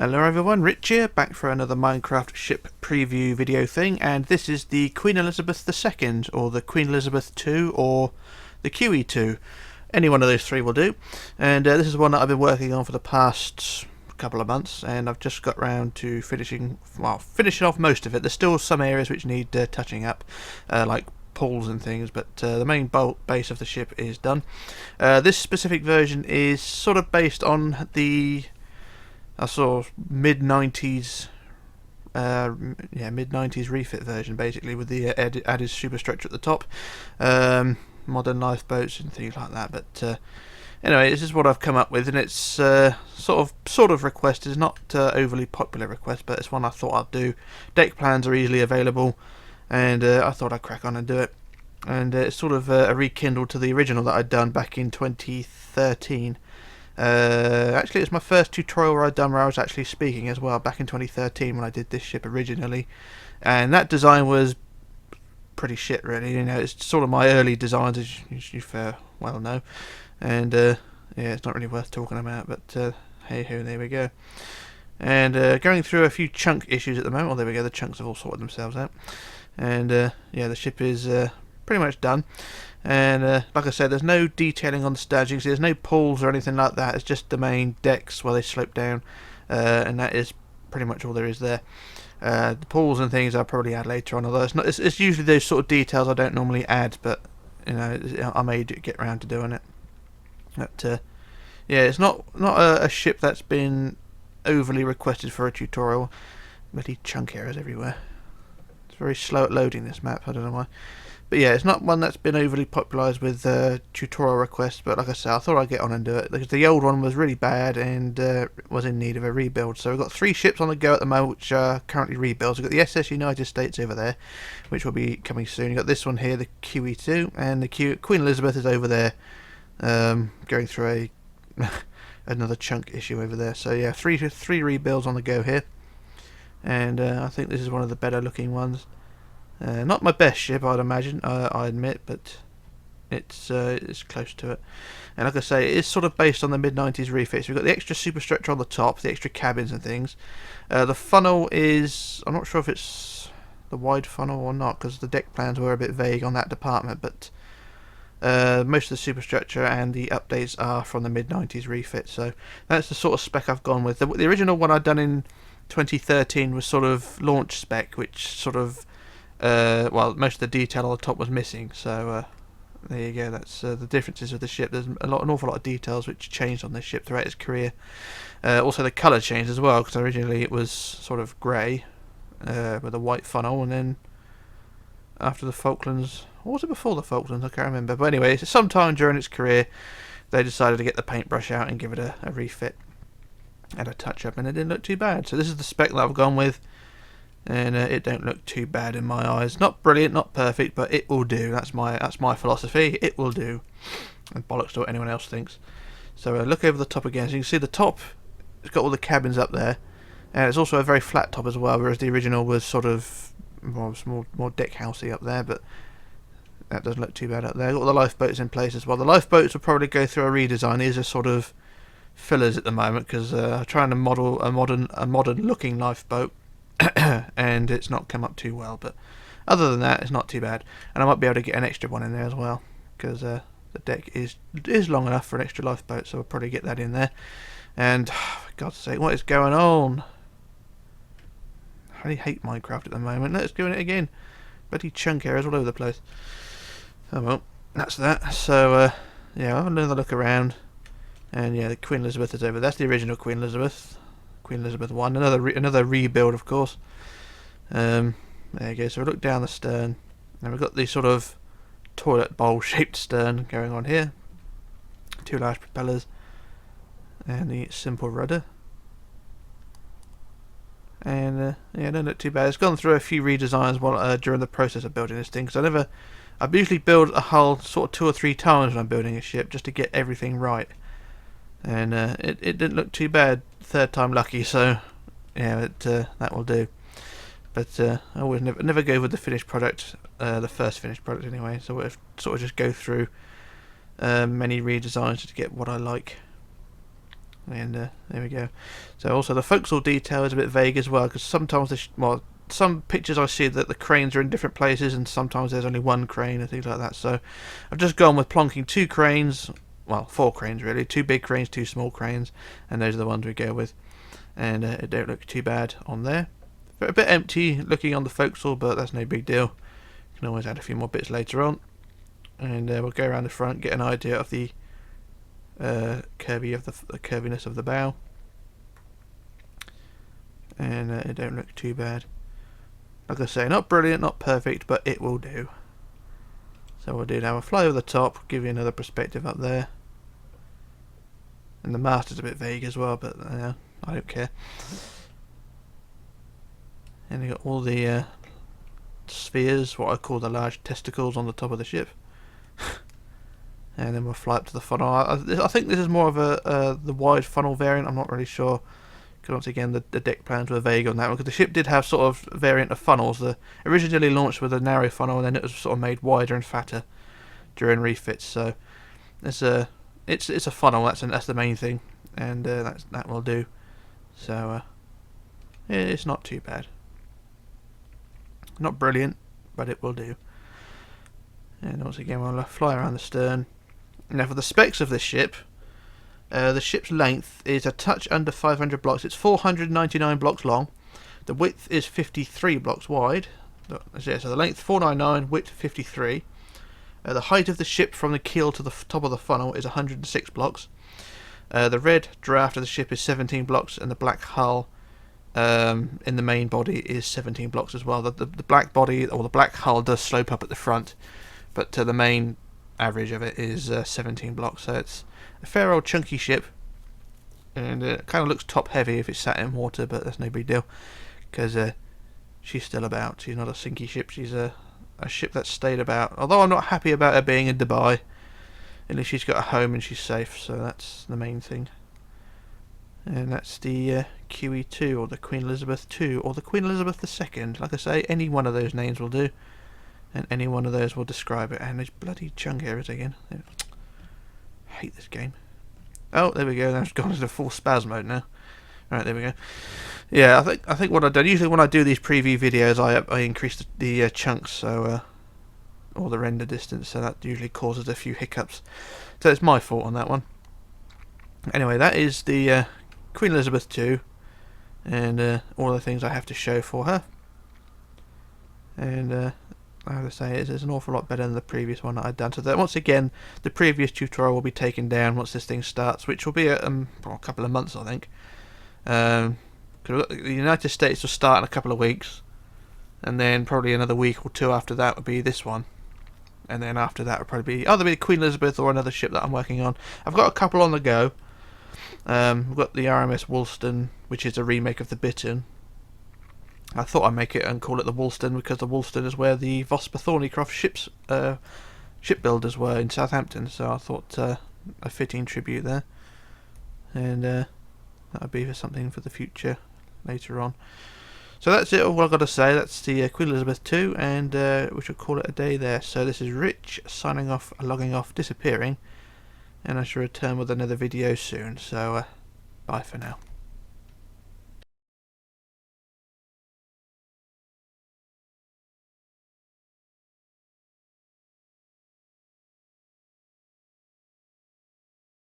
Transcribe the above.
Hello everyone, Rich here, back for another Minecraft ship preview video thing, and this is the Queen Elizabeth II, or the Queen Elizabeth II, or the QE2. Any one of those three will do. And this is one that I've been working on for the past couple of months, and I've just got round to finishing off most of it. There's still some areas which need touching up, like pulls and things, but the main base of the ship is done. This specific version is sort of based on the mid-90s mid-90s refit version, basically, with the added superstructure at the top, modern lifeboats and things like that. But anyway, this is what I've come up with, and it's sort of requested. It's not overly popular request, but it's one I thought I'd do. Deck plans are easily available, and I thought I'd crack on and do it. And it's sort of a rekindle to the original that I'd done back in 2013. Actually, it's my first tutorial where I was actually speaking as well, back in 2013 when I did this ship originally, and that design was pretty shit, really. You know, it's sort of my early designs, as you fair well know, and yeah, it's not really worth talking about, but hey ho, there we go. And going through a few chunk issues at the moment. Well, there we go, the chunks have all sorted themselves out, and yeah, the ship is pretty much done. And like I said, there's no detailing on the staging, so there's no pulls or anything like that. It's just the main decks where they slope down, and that is pretty much all there is there. The pulls and things I'll probably add later on, although it's usually those sort of details I don't normally add, but you know, I may get around to doing it. But yeah, it's not a ship that's been overly requested for a tutorial. Bloody chunk errors everywhere. It's very slow at loading this map, I don't know why. But yeah, it's not one that's been overly popularised with tutorial requests, but like I said, I thought I'd get on and do it, because the old one was really bad and was in need of a rebuild. So we've got 3 ships on the go at the moment which are currently rebuilds. We've got the SS United States over there, which will be coming soon. You've got this one here, the QE2, and the Queen Elizabeth is over there, going through another chunk issue over there. So yeah, three rebuilds on the go here, and I think this is one of the better looking ones. Not my best ship, I'd imagine, I admit, but it's close to it. And like I say, it is sort of based on the mid-90s refits. We've got the extra superstructure on the top, the extra cabins and things. The funnel is, I'm not sure if it's the wide funnel or not, because the deck plans were a bit vague on that department, but most of the superstructure and the updates are from the mid-90s refit, so that's the sort of spec I've gone with. The original one I'd done in 2013 was sort of launch spec, which sort of well, most of the detail on the top was missing, so there you go. That's the differences of the ship. There's an awful lot of details which changed on this ship throughout its career. Also the colour changed as well, because originally it was sort of grey with a white funnel, and then after the Falklands, or was it before the Falklands? I can't remember, but anyway, sometime during its career they decided to get the paintbrush out and give it a refit and a touch up, and it didn't look too bad. So this is the spec that I've gone with, and it don't look too bad in my eyes. Not brilliant, not perfect, but it will do. That's my philosophy. It will do, and bollocks to what anyone else thinks. So look over the top again. So you can see the top, it's got all the cabins up there, and it's also a very flat top as well, whereas the original was sort of more deck housey up there, but that doesn't look too bad up there. Got all the lifeboats in place as well. The lifeboats will probably go through a redesign. These are sort of fillers at the moment, because I'm trying to model a modern looking lifeboat, and it's not come up too well, but other than that, it's not too bad. And I might be able to get an extra one in there as well, because the deck is long enough for an extra lifeboat, so I'll probably get that in there. And for God's sake, what is going on? I really hate Minecraft at the moment. Let's do it again. Bloody chunk errors all over the place. Oh well, that's that. So yeah, I'll have another look around, and yeah, the Queen Elizabeth is over. That's the original Queen Elizabeth. Queen Elizabeth 1, another rebuild, of course. There you go. So we look down the stern, and we've got the sort of toilet bowl shaped stern going on here. 2 large propellers, and the simple rudder. And yeah, don't look too bad. It's gone through a few redesigns while during the process of building this thing, because I usually build a hull sort of 2 or 3 times when I'm building a ship, just to get everything right. And it didn't look too bad, 3rd time lucky, so yeah, that will do. But I always never go with the finished product, the first finished product anyway, so we'll sort of just go through many redesigns to get what I like. And there we go. So also the forecastle detail is a bit vague as well, because sometimes some pictures I see that the cranes are in different places, and sometimes there's only one crane and things like that. So I've just gone with plonking 2 cranes, well 4 cranes really, 2 big cranes, 2 small cranes, and those are the ones we go with. And it don't look too bad on there. A bit empty looking on the forecastle, but that's no big deal. You can always add a few more bits later on. And we'll go around the front, get an idea of the curviness of the bow. And it don't look too bad. Like I say, not brilliant, not perfect, but it will do. So we'll do now a fly over the top, give you another perspective up there. And the mast is a bit vague as well, but I don't care. And you got all the spheres, what I call the large testicles, on the top of the ship. And then we'll fly up to the funnel. I think this is more of the wide funnel variant. I'm not really sure, because once again the deck plans were vague on that one, because the ship did have sort of variant of funnels. The originally launched with a narrow funnel, and then it was sort of made wider and fatter during refits. So it's a funnel. That's the main thing, and that will do. So it's not too bad. Not brilliant, but it will do. And once again we'll fly around the stern. Now for the specs of this ship, the ship's length is a touch under 500 blocks. It's 499 blocks long. The width is 53 blocks wide. So the length 499, width 53. The height of the ship from the keel to the top of the funnel is 106 blocks. The red draft of the ship is 17 blocks, and the black hull in the main body is 17 blocks as well. The black body, or the black hull, does slope up at the front, but the main average of it is 17 blocks. So it's a fair old chunky ship, and it kind of looks top heavy if it's sat in water, but that's no big deal, because she's still about. She's not a sinky ship. She's a ship that's stayed about. Although I'm not happy about her being in Dubai, at least she's got a home and she's safe, so that's the main thing. And that's the QE2, or the Queen Elizabeth II, or the Queen Elizabeth II. Like I say, any one of those names will do, and any one of those will describe it. And those bloody chunk errors again. I hate this game. Oh, there we go. That's gone into full spaz mode now. Right, there we go. Yeah, I think what I've done, usually when I do these preview videos, I increase the chunks, so or the render distance, so that usually causes a few hiccups. So it's my fault on that one. Anyway, that is the Queen Elizabeth II, and all the things I have to show for her. And I have to say, it's an awful lot better than the previous one that I'd done. So that once again, the previous tutorial will be taken down once this thing starts, which will be a couple of months, I think. Cause the United States will start in a couple of weeks, and then probably another week or 2 after that would be this one. And then after that would probably be either Queen Elizabeth or another ship that I'm working on. I've got a couple on the go. We've got the RMS Woolston, which is a remake of the Bittern. I thought I'd make it and call it the Woolston, because the Woolston is where the Vosper Thornycroft shipbuilders were in Southampton, so I thought a fitting tribute there. And that would be for something for the future later on. So that's it, all I've got to say. That's the Queen Elizabeth II, and we shall call it a day there. So this is Rich signing off, logging off, disappearing, and I shall return with another video soon. So bye for now.